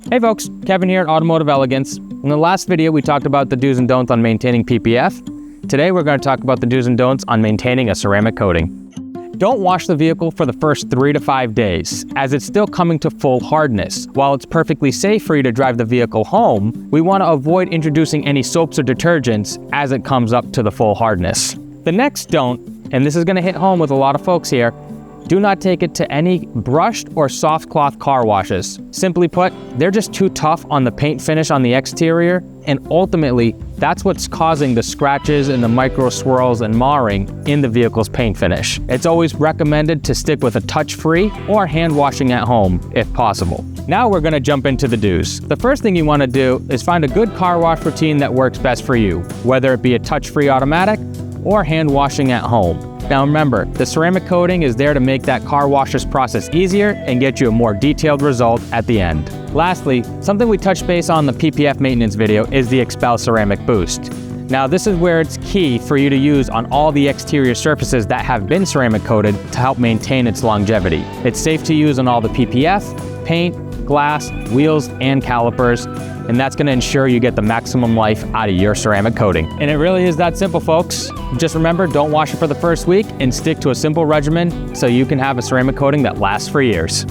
Hey folks, Kevin here at Automotive Elegance. In the last video, we talked about the do's and don'ts on maintaining PPF. Today, we're going to talk about the do's and don'ts on maintaining a ceramic coating. Don't wash the vehicle for the first 3 to 5 days, as it's still coming to full hardness. While it's perfectly safe for you to drive the vehicle home, we want to avoid introducing any soaps or detergents as it comes up to the full hardness. The next don't, and this is going to hit home with a lot of folks here, do not take it to any brushed or soft cloth car washes. Simply put, they're just too tough on the paint finish on the exterior, and ultimately, that's what's causing the scratches and the micro swirls and marring in the vehicle's paint finish. It's always recommended to stick with a touch-free or hand washing at home, if possible. Now we're gonna jump into the do's. The first thing you wanna do is find a good car wash routine that works best for you, whether it be a touch-free automatic or hand washing at home. Now remember, the ceramic coating is there to make that car washer's process easier and get you a more detailed result at the end. Lastly, something we touched base on in the PPF maintenance video is the XPEL Ceramic Boost. Now this is where it's key for you to use on all the exterior surfaces that have been ceramic coated to help maintain its longevity. It's safe to use on all the PPF, paint, glass, wheels, and calipers, and that's gonna ensure you get the maximum life out of your ceramic coating. And it really is that simple, folks. Just remember, don't wash it for the first week and stick to a simple regimen so you can have a ceramic coating that lasts for years.